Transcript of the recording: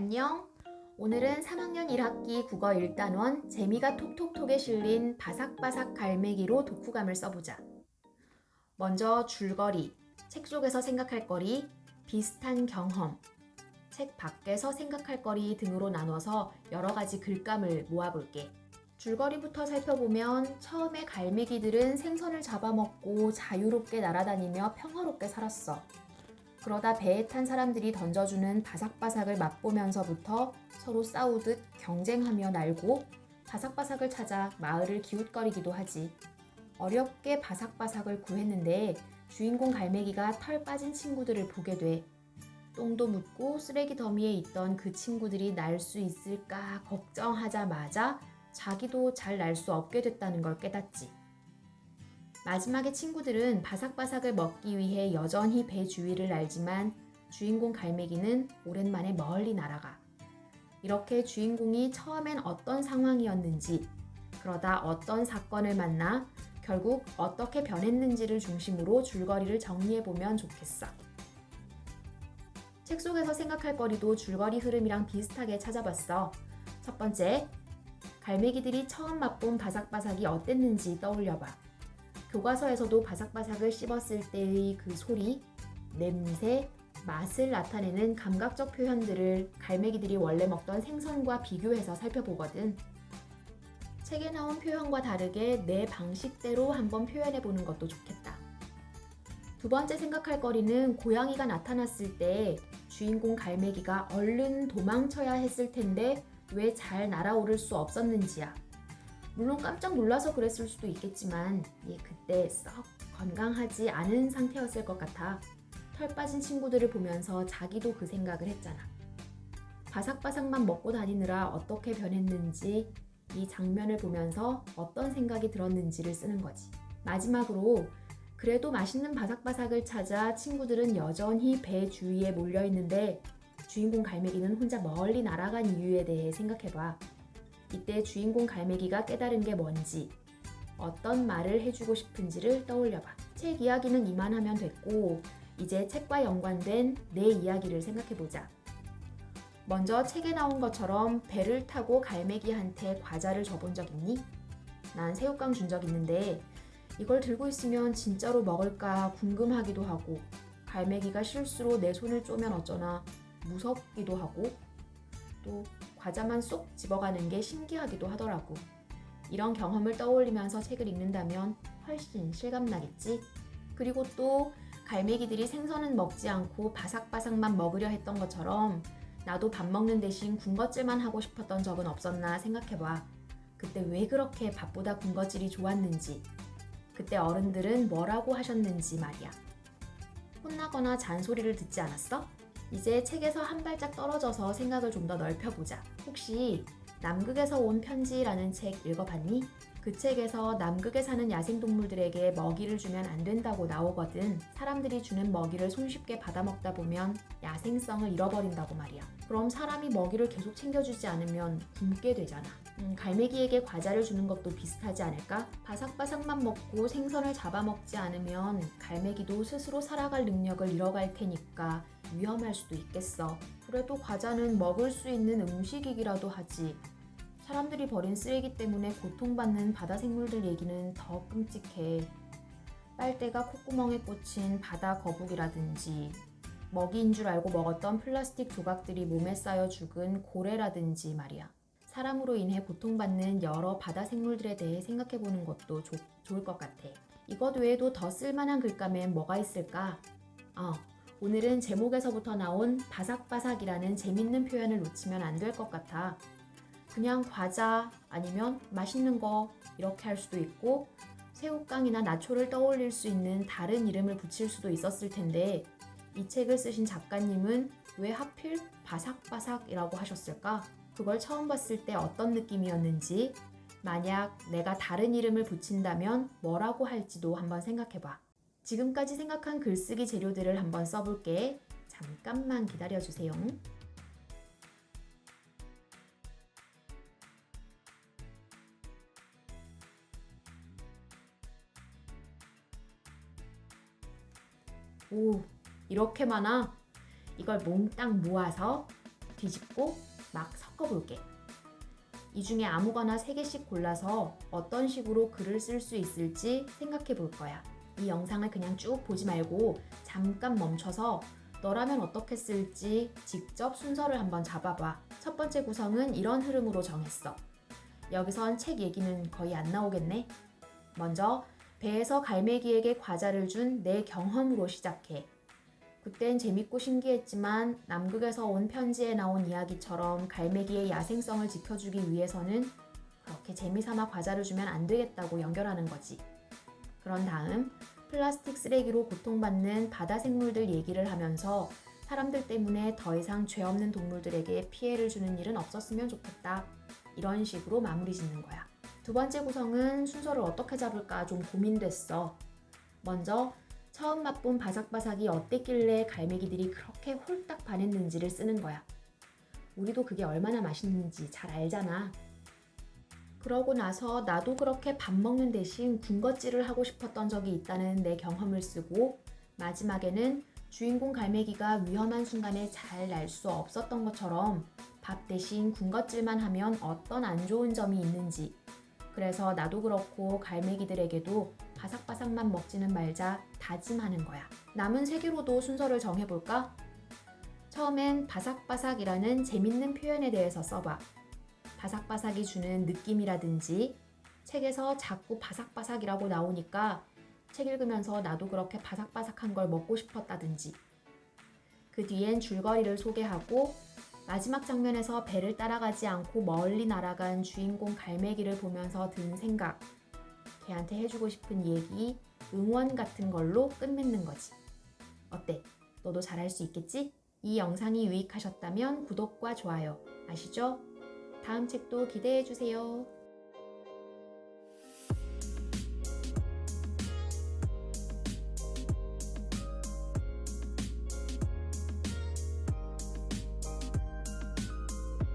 안녕. 오늘은 3학년 1학기 국어 1단원 재미가 톡톡톡에 실린 바삭바삭 갈매기로 독후감을 써보자. 먼저 줄거리, 책 속에서 생각할 거리, 비슷한 경험, 책 밖에서 생각할 거리 등으로 나눠서 여러 가지 글감을 모아볼게. 줄거리부터 살펴보면 처음에 갈매기들은 생선을 잡아먹고 자유롭게 날아다니며 평화롭게 살았어. 그러다 배에 탄 사람들이 던져주는 바삭바삭을 맛보면서부터 서로 싸우듯 경쟁하며 날고 바삭바삭을 찾아 마을을 기웃거리기도 하지. 어렵게 바삭바삭을 구했는데 주인공 갈매기가 털 빠진 친구들을 보게 돼. 똥도 묻고 쓰레기 더미에 있던 그 친구들이 날 수 있을까 걱정하자마자 자기도 잘 날 수 없게 됐다는 걸 깨닫지. 마지막에 친구들은 바삭바삭을 먹기 위해 여전히 배 주위를 날지만 주인공 갈매기는 오랜만에 멀리 날아가. 이렇게 주인공이 처음엔 어떤 상황이었는지, 그러다 어떤 사건을 만나 결국 어떻게 변했는지를 중심으로 줄거리를 정리해보면 좋겠어. 책 속에서 생각할 거리도 줄거리 흐름이랑 비슷하게 찾아봤어. 첫 번째, 갈매기들이 처음 맛본 바삭바삭이 어땠는지 떠올려봐. 교과서에서도 바삭바삭을 씹었을 때의 그 소리, 냄새, 맛을 나타내는 감각적 표현들을 갈매기들이 원래 먹던 생선과 비교해서 살펴보거든. 책에 나온 표현과 다르게 내 방식대로 한번 표현해보는 것도 좋겠다. 두 번째 생각할 거리는 고양이가 나타났을 때 주인공 갈매기가 얼른 도망쳐야 했을 텐데 왜 잘 날아오를 수 없었는지야. 물론 깜짝 놀라서 그랬을 수도 있겠지만 그때 썩 건강하지 않은 상태였을 것 같아. 털 빠진 친구들을 보면서 자기도 그 생각을 했잖아. 바삭바삭만 먹고 다니느라 어떻게 변했는지 이 장면을 보면서 어떤 생각이 들었는지를 쓰는 거지. 마지막으로 그래도 맛있는 바삭바삭을 찾아 친구들은 여전히 배 주위에 몰려있는데 주인공 갈매기는 혼자 멀리 날아간 이유에 대해 생각해봐. 이때 주인공 갈매기가 깨달은 게 뭔지, 어떤 말을 해주고 싶은지를 떠올려봐. 책 이야기는 이만하면 됐고 이제 책과 연관된 내 이야기를 생각해보자. 먼저 책에 나온 것처럼 배를 타고 갈매기한테 과자를 줘본 적 있니? 난 새우깡 준 적 있는데 이걸 들고 있으면 진짜로 먹을까 궁금하기도 하고 갈매기가 실수로 내 손을 쪼면 어쩌나 무섭기도 하고 또 과자만 쏙 집어가는 게 신기하기도 하더라고. 이런 경험을 떠올리면서 책을 읽는다면 훨씬 실감나겠지? 그리고 또 갈매기들이 생선은 먹지 않고 바삭바삭만 먹으려 했던 것처럼 나도 밥 먹는 대신 군것질만 하고 싶었던 적은 없었나 생각해봐. 그때 왜 그렇게 밥보다 군것질이 좋았는지, 그때 어른들은 뭐라고 하셨는지 말이야. 혼나거나 잔소리를 듣지 않았어? 이제 책에서 한 발짝 떨어져서 생각을 좀 더 넓혀보자. 혹시 남극에서 온 편지라는 책 읽어봤니? 그 책에서 남극에 사는 야생동물들에게 먹이를 주면 안 된다고 나오거든. 사람들이 주는 먹이를 손쉽게 받아먹다 보면 야생성을 잃어버린다고 말이야. 그럼 사람이 먹이를 계속 챙겨주지 않으면 굶게 되잖아. 갈매기에게 과자를 주는 것도 비슷하지 않을까? 바삭바삭만 먹고 생선을 잡아먹지 않으면 갈매기도 스스로 살아갈 능력을 잃어갈 테니까 위험할 수도 있겠어. 그래도 과자는 먹을 수 있는 음식이기라도 하지. 사람들이 버린 쓰레기 때문에 고통받는 바다 생물들 얘기는 더 끔찍해. 빨대가 콧구멍에 꽂힌 바다 거북이라든지 먹이인 줄 알고 먹었던 플라스틱 조각들이 몸에 쌓여 죽은 고래라든지 말이야. 사람으로 인해 고통받는 여러 바다 생물들에 대해 생각해보는 것도 좋을 것 같아. 이것 외에도 더 쓸만한 글감엔 뭐가 있을까? 오늘은 제목에서부터 나온 바삭바삭이라는 재밌는 표현을 놓치면 안 될 것 같아. 그냥 과자 아니면 맛있는 거 이렇게 할 수도 있고 새우깡이나 나초를 떠올릴 수 있는 다른 이름을 붙일 수도 있었을 텐데 이 책을 쓰신 작가님은 왜 하필 바삭바삭이라고 하셨을까? 그걸 처음 봤을 때 어떤 느낌이었는지, 만약 내가 다른 이름을 붙인다면 뭐라고 할지도 한번 생각해봐. 지금까지 생각한 글쓰기 재료들을 한번 써볼게. 잠깐만 기다려주세요. 오, 이렇게 많아? 이걸 몽땅 모아서 뒤집고 막 섞어볼게. 이 중에 아무거나 3개씩 골라서 어떤 식으로 글을 쓸 수 있을지 생각해 볼 거야. 이 영상을 그냥 쭉 보지 말고 잠깐 멈춰서 너라면 어떻게 쓸지 직접 순서를 한번 잡아봐. 첫 번째 구성은 이런 흐름으로 정했어. 여기선 책 얘기는 거의 안 나오겠네. 먼저 배에서 갈매기에게 과자를 준 내 경험으로 시작해. 그땐 재밌고 신기했지만 남극에서 온 편지에 나온 이야기처럼 갈매기의 야생성을 지켜주기 위해서는 그렇게 재미삼아 과자를 주면 안 되겠다고 연결하는 거지. 그런 다음 플라스틱 쓰레기로 고통받는 바다 생물들 얘기를 하면서 사람들 때문에 더 이상 죄 없는 동물들에게 피해를 주는 일은 없었으면 좋겠다. 이런 식으로 마무리 짓는 거야. 두 번째 구성은 순서를 어떻게 잡을까 좀 고민됐어. 먼저 처음 맛본 바삭바삭이 어땠길래 갈매기들이 그렇게 홀딱 반했는지를 쓰는 거야. 우리도 그게 얼마나 맛있는지 잘 알잖아. 그러고 나서 나도 그렇게 밥 먹는 대신 군것질을 하고 싶었던 적이 있다는 내 경험을 쓰고, 마지막에는 주인공 갈매기가 위험한 순간에 잘 날 수 없었던 것처럼 밥 대신 군것질만 하면 어떤 안 좋은 점이 있는지, 그래서 나도 그렇고 갈매기들에게도 바삭바삭만 먹지는 말자 다짐하는 거야. 남은 3개로도 순서를 정해볼까? 처음엔 바삭바삭이라는 재밌는 표현에 대해서 써봐. 바삭바삭이 주는 느낌이라든지, 책에서 자꾸 바삭바삭이라고 나오니까 책 읽으면서 나도 그렇게 바삭바삭한 걸 먹고 싶었다든지. 그 뒤엔 줄거리를 소개하고 마지막 장면에서 배를 따라가지 않고 멀리 날아간 주인공 갈매기를 보면서 든 생각, 걔한테 해주고 싶은 얘기, 응원 같은 걸로 끝맺는 거지. 어때? 너도 잘할 수 있겠지? 이 영상이 유익하셨다면 구독과 좋아요, 아시죠? 다음 책도 기대해주세요.